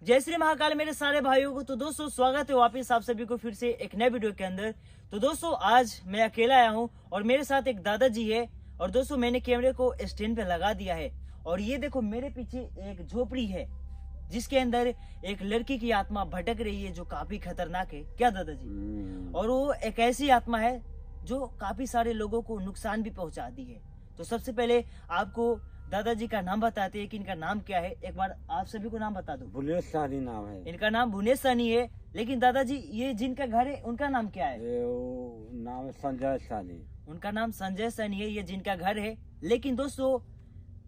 जय श्री महाकाल मेरे सारे भाइयों को। तो दोस्तों स्वागत है वापिस आप सभी को फिर से एक नए वीडियो के अंदर। तो दोस्तों आज मैं अकेला आया हूँ और मेरे साथ एक दादाजी है। और दोस्तों मैंने कैमरे को स्टैंड पे लगा दिया है और ये देखो मेरे पीछे एक झोपड़ी है जिसके अंदर एक लड़की की आत्मा भटक रही है जो काफी खतरनाक है। क्या दादाजी? और वो एक ऐसी आत्मा है जो काफी सारे लोगों को नुकसान भी पहुंचाती है। तो सबसे पहले आपको दादाजी का नाम बताते हैं कि इनका नाम क्या है। एक बार आप सभी को नाम बता दो। भुवनेश सानी नाम है। इनका नाम भुवनेश सानी है। लेकिन दादाजी ये जिनका घर है उनका नाम क्या है? नाम है संजय सानी। उनका नाम संजय सानी है, ये जिनका घर है। लेकिन दोस्तों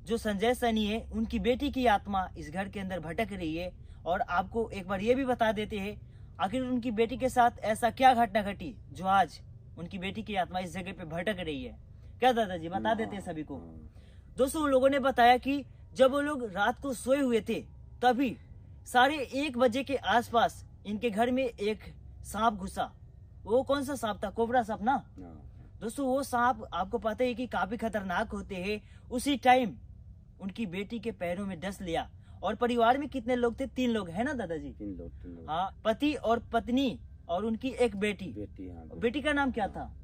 जो संजय सानी है उनकी बेटी की आत्मा इस घर के अंदर भटक रही है। और आपको एक बार ये भी बता देते हैं आखिर उनकी बेटी के साथ ऐसा क्या घटना घटी जो आज उनकी बेटी की आत्मा इस जगह पे भटक रही है। क्या दादाजी बता देते हैं सभी को। दोस्तों उन लोगों ने बताया कि जब वो लोग रात को सोए हुए थे तभी 1:30 बजे के आसपास इनके घर में एक सांप घुसा। वो कौन सा सांप था? कोबरा सांप ना। दोस्तों वो सांप आपको पता है कि काफी खतरनाक होते हैं। उसी टाइम उनकी बेटी के पैरों में डस लिया। और परिवार में कितने लोग थे? 3 लोग है ना दादाजी? 3 लोग। हाँ, पति और पत्नी और उनकी एक बेटी। बेटी का नाम क्या था?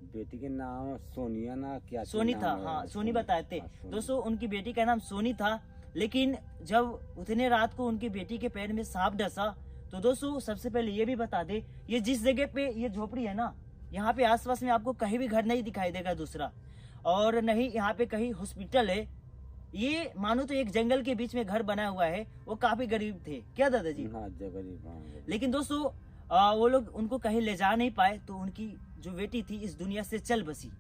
बेटी के नाम सोनिया ना क्या? सोनी था। हाँ सोनी बताए थे। दोस्तों उनकी बेटी का नाम सोनी था। लेकिन जब उतने रात को उनकी बेटी के पैर में सांप डसा तो दोस्तों सबसे पहले ये भी बता दे ये जिस जगह पे ये झोपड़ी है ना यहाँ पे आसपास में आपको कहीं भी घर नहीं दिखाई देगा दूसरा। और नहीं यहाँ पे कहीं हॉस्पिटल है। ये मानो तो एक जंगल के बीच में घर बना हुआ है। वो काफी गरीब थे। क्या दादाजी? हाँ गरीब। लेकिन दोस्तों वो लोग उनको कहीं ले जा नहीं पाए तो उनकी जो बेटी थी इस दुनिया से चल बसी।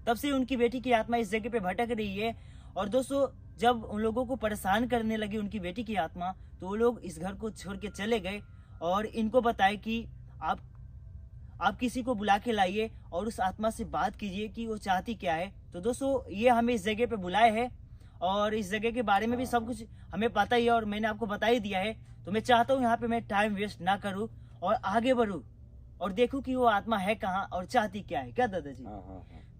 तब से उनकी बेटी की आत्मा इस जगह पे भटक रही है। और दोस्तों जब उन लोगों को परेशान करने लगी उनकी बेटी की आत्मा तो वो लोग इस घर को छोड़ के चले गए और इनको बताए कि आप किसी को बुला के लाइए और उस आत्मा से बात कीजिए कि वो चाहती क्या है। तो दोस्तों ये हमें इस जगह पे बुलाए हैं और इस जगह के बारे में भी सब कुछ हमें पता ही है और मैंने आपको बता ही दिया है। तो मैं चाहता हूँ यहाँ पे मैं टाइम वेस्ट ना करूँ और आगे बढ़ूँ और देखूं कि वो आत्मा है कहाँ और चाहती क्या है। क्या दादाजी?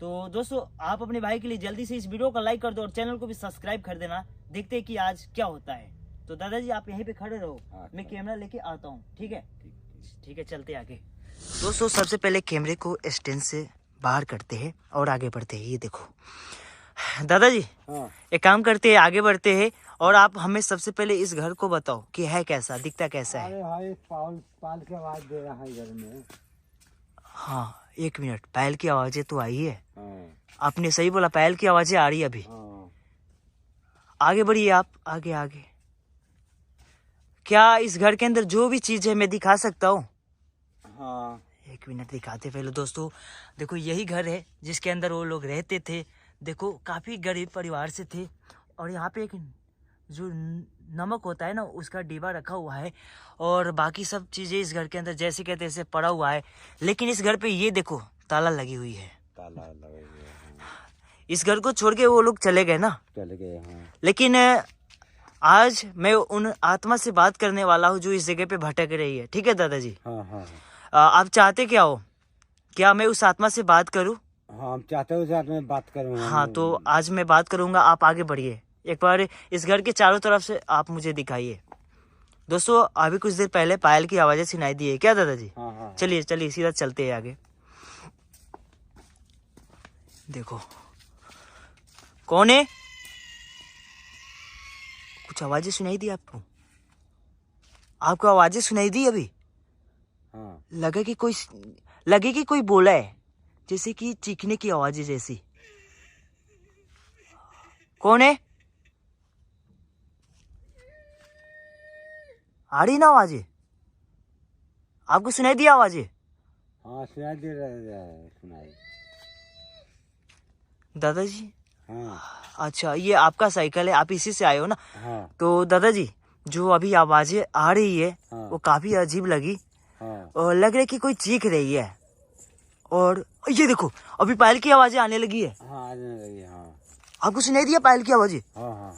तो दोस्तों आप अपने भाई के लिए जल्दी से इस वीडियो को लाइक कर दो और चैनल को भी सब्सक्राइब कर देना। देखते हैं कि आज क्या होता है। तो दादाजी आप यहीं पे खड़े रहो, मैं कैमरा लेके आता हूँ। ठीक है? ठीक है, चलते आगे। दोस्तों सबसे पहले कैमरे को स्टैंड से बाहर करते हैं और आगे बढ़ते हैं। ये देखो दादाजी एक काम करते हैं, आगे बढ़ते हैं और आप हमें सबसे पहले इस घर को बताओ कि है कैसा, दिखता कैसा है। अरे भाई पाल की आवाज दे रहा है घर में। हाँ 1 मिनट, पायल की आवाजें तो आई है। आपने सही बोला, पायल की आवाजें आ रही है अभी। आगे बढ़िए आप, आगे आगे। क्या इस घर के अंदर जो भी चीज है मैं दिखा सकता हूँ? हाँ 1 मिनट दिखाते पहले। दोस्तों देखो यही घर है जिसके अंदर वो लोग रहते थे। देखो काफी गरीब परिवार से थे और यहाँ पे एक जो नमक होता है ना उसका डिब्बा रखा हुआ है और बाकी सब चीजें इस घर के अंदर जैसे कहते ऐसे पड़ा हुआ है। लेकिन इस घर पे ये देखो ताला लगी हुई है। ताला लगा हुआ है। इस घर को छोड़ के वो लोग चले गए ना। चले गए हाँ। लेकिन आज मैं उन आत्मा से बात करने वाला हूँ जो इस जगह पे भटक रही है। ठीक है दादाजी? हाँ। आप चाहते क्या हो? क्या मैं उस आत्मा से बात करूँ? हाँ हम चाहते हो साथ में बात करूँगा। हाँ तो आज मैं बात करूंगा, आप आगे बढ़िए। एक बार इस घर के चारों तरफ से आप मुझे दिखाइए। दोस्तों अभी कुछ देर पहले पायल की आवाजें सुनाई दी है। क्या दादाजी? हाँ। चलिए सीधा चलते हैं आगे। देखो कौन है? कुछ आवाजें सुनाई दी आपको? आपको आवाजें सुनाई दी अभी? हाँ। लगे कि कोई बोला है, जैसे कि चीखने की आवाजें जैसी। कौन है? आ रही ना आवाजें? आपको सुनाई दी आवाजें? हाँ सुनाई दे रहा है, सुनाई। दादाजी हाँ। अच्छा ये आपका साइकिल है, आप इसी से आए हो ना? हाँ। तो दादाजी जो अभी आवाजें आ रही है हाँ। वो काफी अजीब लगी। हाँ। और लग रहा है कि कोई चीख रही है। और ये देखो अभी पायल की आवाजें आने लगी है। हाँ आने लगी। हाँ आपको सुनाई दिया पायल की आवाजें? हाँ।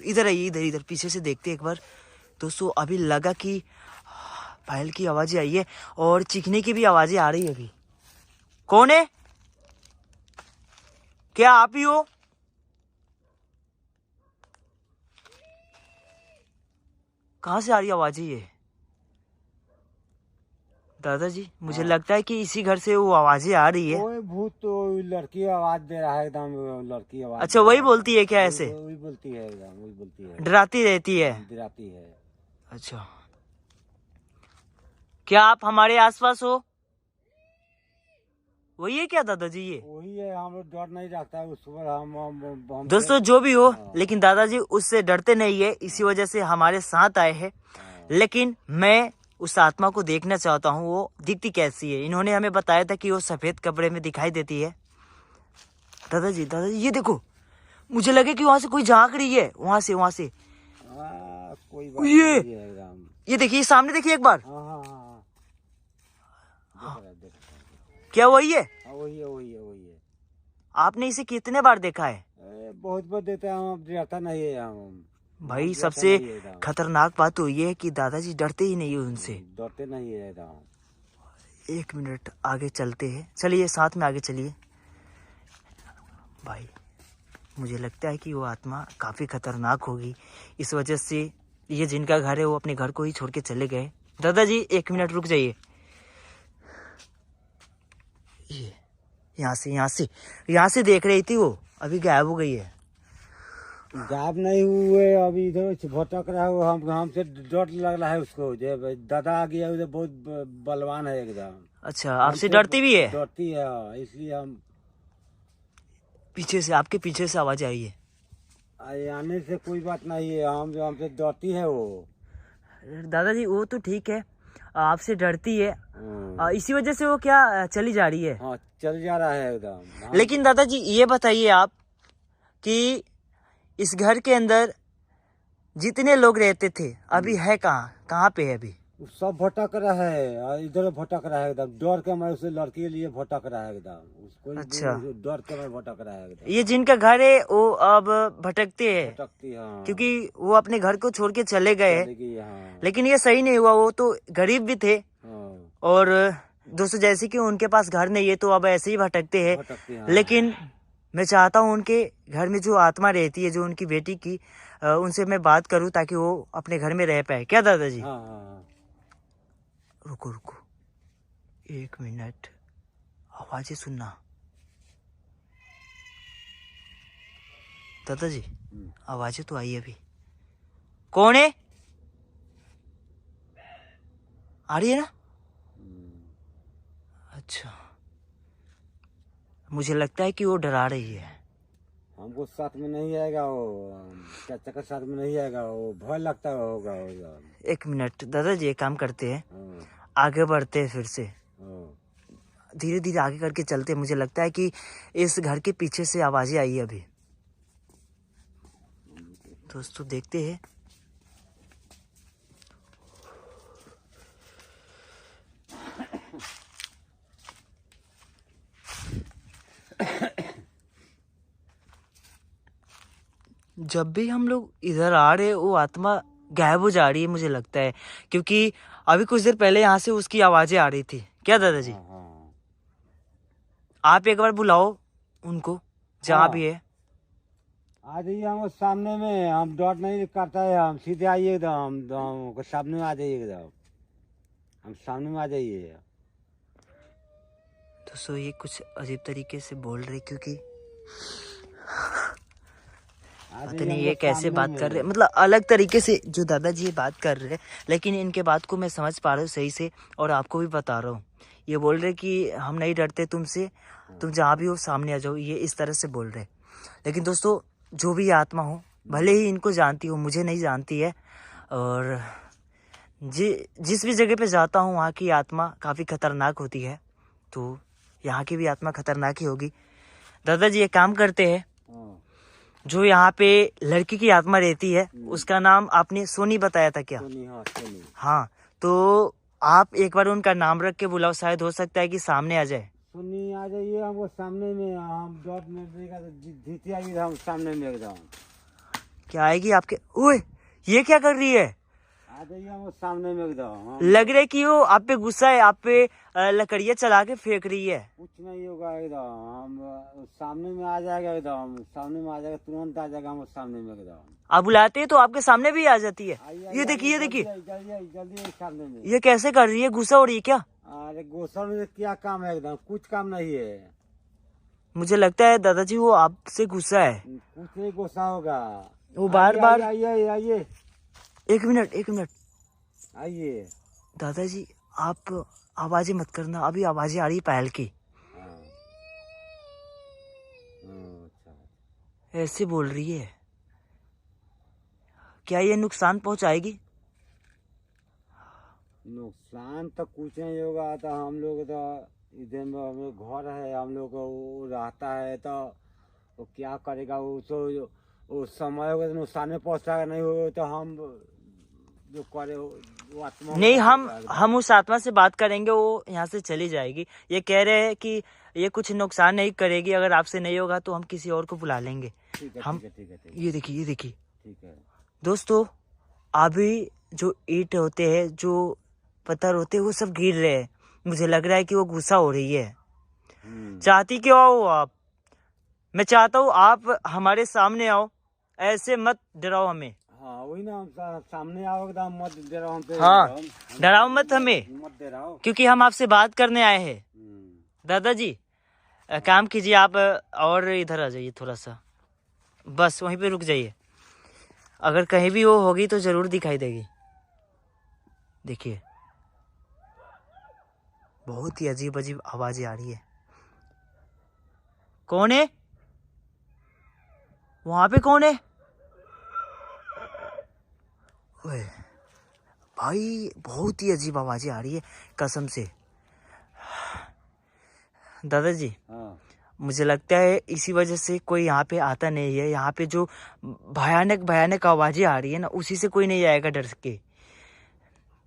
इधर आइए, इधर पीछे से देखते एक बार। दोस्तों अभी लगा कि पायल की आवाजें आई है और चीखने की भी आवाजें आ रही है अभी। कौन है? क्या आप ही हो? कहाँ से आ रही आवाजें ये? दादाजी मुझे लगता है कि इसी घर से वो आवाजें आ रही है। कोई भूत तो लड़की आवाज दे रहा है एकदम, लड़की आवाज। अच्छा वही बोलती है क्या ऐसे? वही बोलती है एकदम, वही बोलती है, डराती रहती है। डराती है। अच्छा क्या आप हमारे आसपास हो? वही है क्या दादाजी ये? वही है, हम लोग डर नहीं रखता है उस पर। हम दोस्तों जो भी हो, लेकिन दादाजी उससे डरते नहीं है, इसी वजह से हमारे साथ आए हैं। लेकिन मैं उस आत्मा को देखना चाहता हूँ, वो दिखती कैसी है। इन्होंने हमें बताया था कि वो सफेद कपड़े में दिखाई देती है। दादाजी ये देखो, मुझे लगे कि वहां से कोई झांक रही है, वहां से कोई बात नहीं है एकदम। ये देखिए सामने, देखिए एक बार। हाँ। क्या वही है? वही है। आपने इसे कितने बार देखा है? बहुत बार देते हैं हम, डरता नहीं है हम। भाई सबसे खतरनाक बात तो ये है कि दादाजी डरते ही नहीं है उनसे। डरते नहीं है एकदम। 1 मिनट आगे चलते हैं, चलिए साथ में आगे चलिए। भाई मुझे लगता है कि वो आत्मा काफी खतरनाक होगी, इस वजह से ये जिनका घर है वो अपने घर को ही छोड़ के चले गए। दादाजी 1 मिनट रुक जाइए। ये यहाँ से देख रही थी वो, अभी गायब हो गई है। गायब नहीं हुए, अभी इधर से भटक रहा है। हमसे डर लग रहा है उसको। जो दादा आ गया उधर, बहुत बलवान है एकदम। अच्छा आपसे डरती भी है? डरती है, इसलिए हम पीछे से, आपके पीछे से आवाज आई है। आने से कोई बात नहीं है, हमसे डरती है वो। दादाजी वो तो ठीक है, आपसे डरती है, इसी वजह से वो क्या चली जा रही है? हाँ चल जा रहा है एकदम। लेकिन दादाजी ये बताइए आप कि इस घर के अंदर जितने लोग रहते थे अभी है कहाँ पे है अभी? सब भटक रहा है, इधर भटक रहा है एकदम। डर के मैं उसे लड़की के लिए भटक रहा है एकदम उसको। अच्छा डर के मैं भटक रहा है एकदम। ये जिनका घर है वो अब भटकते हैं, भटकती है क्योंकि वो अपने घर को छोड़ के चले गए। हाँ। लेकिन ये सही नहीं हुआ, वो तो गरीब भी थे। हाँ। और दोस्तों जैसे कि उनके पास घर नहीं है तो अब ऐसे ही भटकते हैं। लेकिन मैं चाहता हूँ उनके घर में जो आत्मा रहती है, जो उनकी बेटी की, उनसे मैं बात करूँ ताकि वो अपने घर में रह पाए। क्या दादाजी? हाँ। रुको 1 मिनट, आवाजें सुनना। दादाजी आवाजें तो आई अभी। कौन है? आ रही है ना? अच्छा मुझे लगता है कि वो डरा रही है। हमको साथ में नहीं आएगा वो, चाचा का साथ में नहीं आएगा वो, भय लगता होगा। 1 मिनट दादाजी, एक काम करते हैं, हाँ। आगे बढ़ते हैं, फिर से हाँ। धीरे धीरे आगे करके चलते हैं। मुझे लगता है कि इस घर के पीछे से आवाजें आई है अभी। दोस्तों देखते हैं। जब भी हम लोग इधर आ रहे वो आत्मा गायब हो जा रही है, मुझे लगता है, क्योंकि अभी कुछ देर पहले यहाँ से उसकी आवाजें आ रही थी। क्या दादाजी? हाँ। आप एक बार बुलाओ उनको जहाँ भी है। आ जाइए हम सामने में, हम डर नहीं करता है, हम सीधे आइए एकदम, हम सामने में आ जाइए एकदम, हम सामने में आ जाइए। दोस्तों ये कुछ अजीब तरीके से बोल रहे, क्योंकि पता नहीं ये कैसे बात कर रहे, मतलब अलग तरीके से जो दादाजी ये बात कर रहे हैं। लेकिन इनके बात को मैं समझ पा रहा हूँ सही से, और आपको भी बता रहा हूँ। ये बोल रहे कि हम नहीं डरते तुमसे, तुम जहाँ भी हो सामने आ जाओ, ये इस तरह से बोल रहे। लेकिन दोस्तों जो भी आत्मा हो, भले ही इनको जानती हो, मुझे नहीं जानती है, और जिस भी जगह पे जाता हूँ वहाँ की आत्मा काफ़ी खतरनाक होती है, तो यहाँ की भी आत्मा खतरनाक ही होगी। दादाजी एक काम करते हैं, जो यहाँ पे लड़की की आत्मा रहती है उसका नाम आपने सोनी बताया था क्या? सोनी, हाँ सोनी। हाँ तो आप एक बार उनका नाम रख के बुलाओ, शायद हो सकता है कि सामने आ जाए। सोनी आ जाइए हमको सामने में, हम डॉट में जीती आइए हम सामने में एकदम। क्या आएगी आपके? ओए ये क्या कर रही है? आ जाइए हम सामने में एकदम लग रहा है कि वो आप पे गुस्सा है, आप पे लकड़ियाँ चला के फेंक रही है। कुछ नहीं होगा एकदम, हम सामने में आ जाएगा, एकदम सामने में आ जाएगा, तुरंत आ जाएगा हम सामने में एकदम। आप बुलाते हैं तो आपके सामने भी आ जाती है। आइए, ये देखिए, ये देखिए, जल्दी सामने में। ये कैसे कर रही है, गुस्सा हो रही है क्या? अरे गोसल में क्या काम है, एकदम कुछ काम नहीं है। मुझे लगता है दादाजी वो आपसे गुस्सा है। कुछ नहीं गुस्सा होगा, वो बार बार। आइए आइए, एक मिनट आइए। दादाजी आप आवाजें मत करना, अभी आवाजें आ रही है पायल की। हाँ। अच्छा, ऐसे बोल रही है, क्या ये नुकसान पहुंचाएगी? नुकसान तो कुछ नहीं होगा, तो हम लोग तो इधर में हमें घर है, हम लोग को वो रहता है, तो वो क्या करेगा, वो तो वो समय होगा तो नुकसान में पहुंचाएगा, नहीं होगा तो हम जो करे वो आत्मा नहीं, हम उस आत्मा से बात करेंगे, वो यहाँ से चली जाएगी। ये कह रहे हैं कि ये कुछ नुकसान नहीं करेगी, अगर आपसे नहीं होगा तो हम किसी और को बुला लेंगे। ठीक है, हम ठीक है। ये देखिए ठीक है दोस्तों, अभी जो ईंट होते हैं, जो पत्थर होते हैं, वो सब गिर रहे हैं। मुझे लग रहा है कि वो गुस्सा हो रही है। चाहती क्यों हो आप? मैं चाहता हूँ आप हमारे सामने आओ, ऐसे मत डराओ हमें। हाँ वही ना, हम सामने आओ एकदम, मत डराओ हम पे। हाँ, डराओ मत हमें, मत डराओ, क्योंकि हम आपसे बात करने आए हैं। दादाजी काम कीजिए आप, और इधर आ जाइए थोड़ा सा, बस वहीं पे रुक जाइए। अगर कहीं भी वो होगी तो जरूर दिखाई देगी। देखिए, बहुत ही अजीब अजीब आवाजें आ रही है। कौन है वहां पे? कौन है? ओए भाई, बहुत ही अजीब आवाजें आ रही है कसम से। दादाजी हाँ। मुझे लगता है इसी वजह से कोई यहाँ पे आता नहीं है। यहाँ पे जो भयानक आवाजें आ रही है ना, उसी से कोई नहीं आएगा डर के।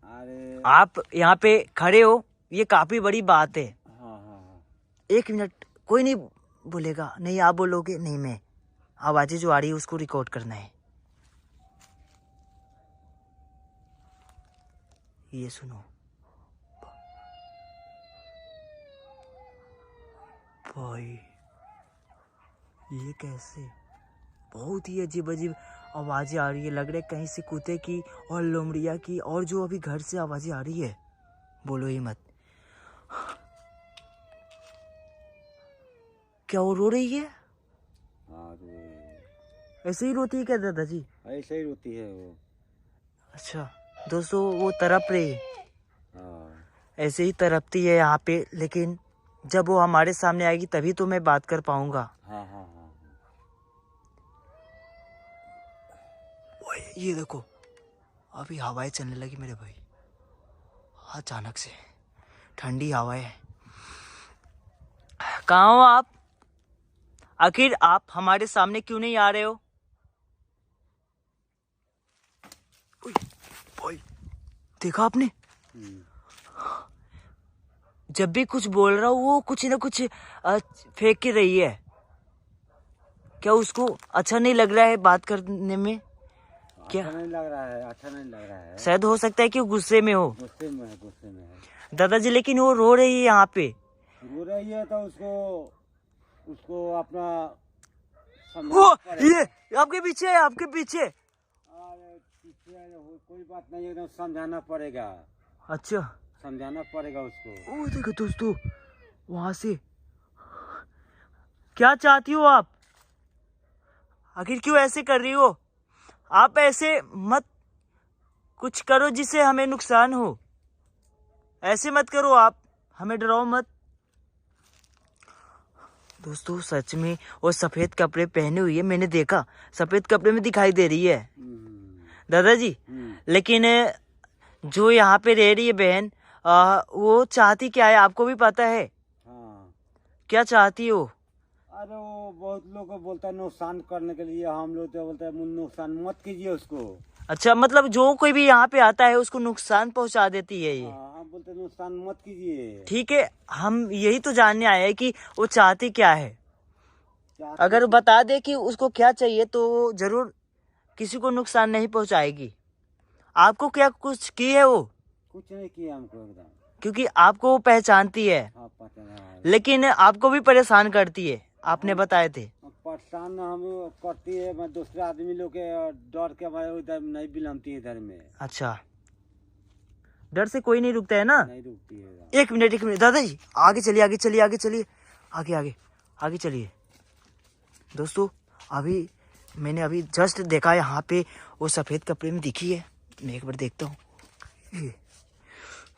अरे आप यहाँ पे खड़े हो, ये काफी बड़ी बात है। हाँ। एक मिनट, कोई नहीं बोलेगा। नहीं, आप बोलोगे नहीं, मैं आवाजें जो आ रही है उसको रिकॉर्ड करना है। ये सुनो भाई, ये कैसे? बहुत ही अजीब अजीब आवाजें आ रही है। लग रहा है कहीं से कुत्ते की और लोमड़िया की, और जो अभी घर से आवाजें आ रही है, बोलो ही मत। क्या वो रो रही है? हाँ, ऐसे ही रोती है क्या दादाजी? ऐसे ही रोती है वो। अच्छा दोस्तों, वो तड़प रही है, हाँ। ऐसे ही तड़पती है यहाँ पे, लेकिन जब वो हमारे सामने आएगी तभी तो मैं बात कर पाऊंगा। हाँ। ओए, ये देखो, अभी हवाएं चलने लगी मेरे भाई, अचानक से ठंडी हवाएं। कहाँ हो आप? आखिर आप हमारे सामने क्यों नहीं आ रहे हो? ओए, देखा आपने? जब भी कुछ बोल रहा हूँ वो कुछ ना कुछ फेंक के रही है। क्या उसको अच्छा नहीं लग रहा है बात करने में? क्या अच्छा नहीं लग रहा है? अच्छा नहीं लग रहा है, शायद हो सकता है कि वो गुस्से में हो। गुस्से में है। दादाजी लेकिन वो रो रही है यहाँ पे। रो रही है तो उसको अपना वो समझाना पड़ेगा। ये आपके पीछे है, आपके पीछे। अरे पीछे कोई बात नहीं, एकदम समझाना पड़ेगा, अच्छा, समझाना पड़ेगा उसको। ओ देखो दोस्तों, वहां से क्या चाहती हो आप? आखिर क्यों ऐसे कर रही हो? आप ऐसे मत कुछ करो जिससे हमें नुकसान हो। ऐसे मत करो आप, हमें डराओ मत। दोस्तों सच में वो सफेद कपड़े पहने हुई है, मैंने देखा सफेद कपड़े में दिखाई दे रही है दादाजी। लेकिन जो यहाँ पे रह रही है बहन, वो चाहती क्या है आपको भी पता है? हाँ। क्या चाहती हो? अरे वो बहुत लोग को बोलता है नुकसान करने के लिए, हम लोग तो बोलते हैं नुकसान मत कीजिए उसको। अच्छा, मतलब जो कोई भी यहाँ पे आता है उसको नुकसान पहुंचा देती है ये। हाँ, हम बोलते हैं नुकसान मत कीजिए। ठीक है, हम यही तो जानने आए हैं कि वो चाहती क्या है। अगर बता दे कि उसको क्या चाहिए तो वो जरूर किसी को नुकसान नहीं पहुंचाएगी। आपको क्या कुछ की है वो? कुछ नहीं किया हमको एकदम। क्योंकि आपको वो पहचानती है, हाँ पता है। लेकिन आपको भी परेशान करती है, आपने बताए थे। परेशान हमें करती है, मैं दूसरे आदमी लोग के डर के हमारे उधर नहीं बिलमती है इधर में। अच्छा, डर से कोई नहीं रुकता है ना? नहीं रुकती है। एक मिनट दादाजी, आगे चलिए आगे चलिए आगे चलिए, आगे आगे आगे चलिए। दोस्तों अभी मैंने अभी जस्ट देखा यहाँ पे वो सफेद कपड़े में दिखी है। मैं एक बार देखता हूँ।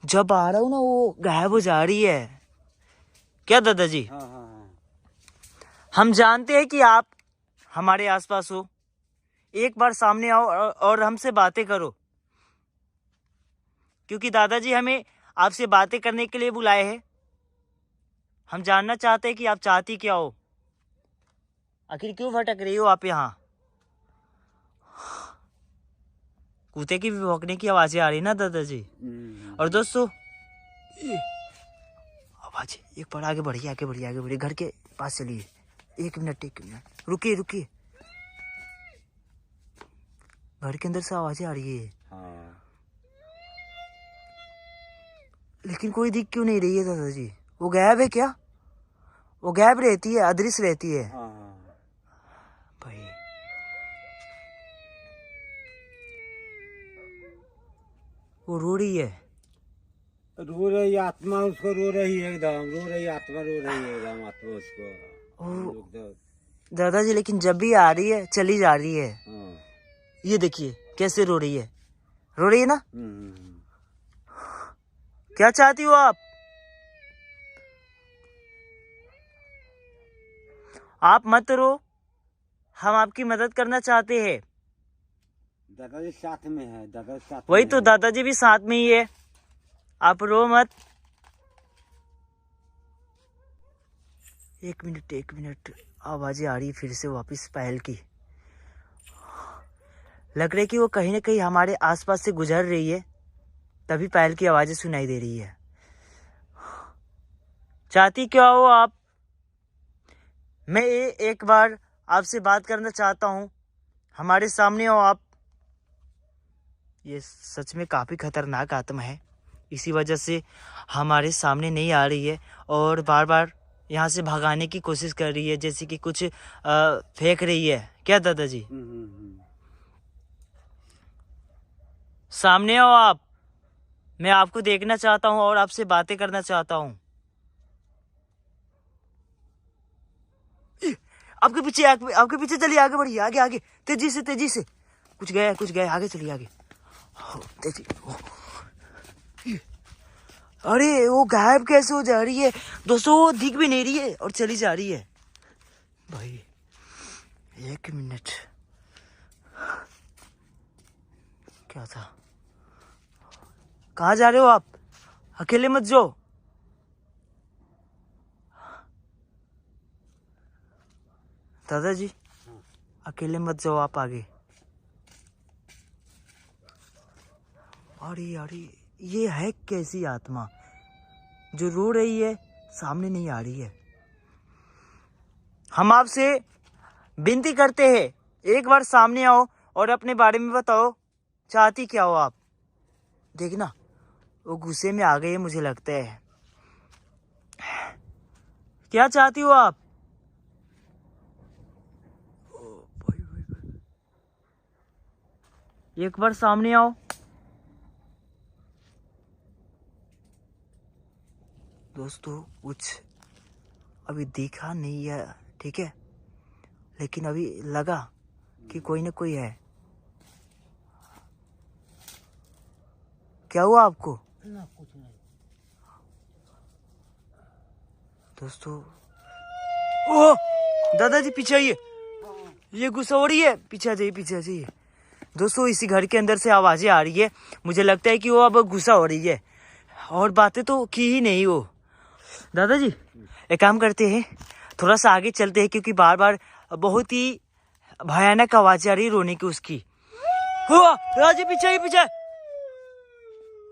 जब आ रहा हूँ ना वो गायब हो जा रही है। क्या दादाजी? हाँ हाँ हाँ। हम जानते हैं कि आप हमारे आसपास हो, एक बार सामने आओ और हमसे बातें करो, क्योंकि दादाजी हमें आपसे बातें करने के लिए बुलाए हैं। हम जानना चाहते हैं कि आप चाहती क्या हो, आखिर क्यों भटक रही हो आप यहाँ? कुत्ते की भी भौंकने की आवाजें आ रही ना दादाजी। और दोस्तों आवाज एक बार आगे बढ़िए आगे बढ़िए आगे बढ़िए, घर के पास चलिए। एक मिनट रुकिए रुकिए, घर के अंदर से आवाजें आ रही है। हाँ। लेकिन कोई दिख क्यों नहीं रही है दादाजी? वो गायब है क्या? वो गायब रहती है, अदृश्य रहती है। हाँ। भाई वो रो रही है। रो रही आत्मा उसको, रो रही है एकदम, रो रही आत्मा, रो रही है एकदम आत्मा उसको। दादाजी लेकिन जब भी आ रही है चली जा रही है। हाँ। ये देखिए कैसे रो रही है, रो रही है ना? क्या चाहती हो आप? आप मत रो, हम आपकी मदद करना चाहते हैं। दादाजी साथ में है, दादाजी साथ वही में तो, है। दादाजी भी साथ में ही है, आप रो मत। एक मिनट, आवाजें आ रही फिर से वापस पायल की। लग रहा है कि वो कहीं ना कहीं हमारे आसपास से गुजर रही है, तभी पायल की आवाजें सुनाई दे रही है। चाहती क्या हो आप? मैं एक बार आपसे बात करना चाहता हूँ, हमारे सामने हो आप। ये सच में काफी खतरनाक आत्मा है, इसी वजह से हमारे सामने नहीं आ रही है और बार बार यहाँ से भगाने की कोशिश कर रही है, जैसे कि कुछ फेंक रही है। क्या दादाजी? सामने आओ आप, मैं आपको देखना चाहता हूँ और आपसे बातें करना चाहता हूँ। आपके पीछे चलिए, आगे बढ़िए, आगे आगे, तेजी से। कुछ गया, आगे चलिए आगे। तेजी। अरे वो गायब कैसे हो जा रही है दोस्तों? वो दिख भी नहीं रही है और चली जा रही है। भाई एक मिनट, क्या था? कहाँ जा रहे हो आप? अकेले मत जाओ। दादाजी अकेले मत जाओ आप आगे। अरे ये है कैसी आत्मा जो रो रही है, सामने नहीं आ रही है? हम आपसे विनती करते हैं, एक बार सामने आओ और अपने बारे में बताओ, चाहती क्या हो आप? देखना वो गुस्से में आ गई है, मुझे लगता है। क्या चाहती हो आप? एक बार सामने आओ। दोस्तों कुछ अभी दिखा नहीं है, ठीक है, लेकिन अभी लगा कि कोई ना कोई है। क्या हुआ आपको? ना कुछ नहीं दोस्तों ओ दादाजी पीछे आइए, ये गुस्सा हो रही है, पीछे आ जाइए। दोस्तों इसी घर के अंदर से आवाजें आ रही है, मुझे लगता है कि वो अब गुस्सा हो रही है और बातें तो की ही नहीं वो। दादाजी एक काम करते हैं, थोड़ा सा आगे चलते हैं, क्योंकि बार बार बहुत ही भयानक आवाजें आ रही है रोने की उसकी। राजी पीछे।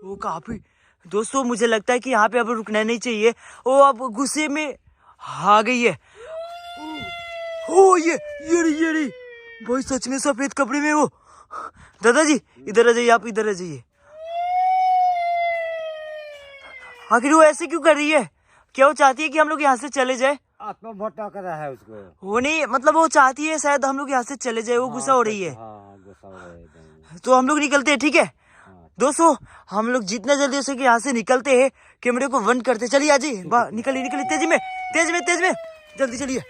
वो काफी दोस्तों, मुझे लगता है कि यहाँ पे अब रुकना नहीं चाहिए, वो अब गुस्से में आ गई है। ओ ये रही भाई, सच में सफेद कपड़े में वो। दादाजी इधर आ जाइए, आप इधर आ जाइए। आखिर वो ऐसे क्यों कर रही है? क्या वो चाहती है कि हम लोग यहाँ से चले जाए? आत्मा भटक रहा है उसको। वो नहीं, मतलब वो चाहती है शायद हम लोग यहाँ से चले जाए, वो गुस्सा हो रही है। हाँ गुस्सा हो रहा है एकदम। तो हम लोग निकलते हैं, ठीक है हाँ। दोस्तों? हम लोग जितना जल्दी हो सके यहाँ से निकलते हैं, कैमरे को बंद करते। चलिए आ जाइए, निकलिए निकलिए, तेज में जल्दी चलिए।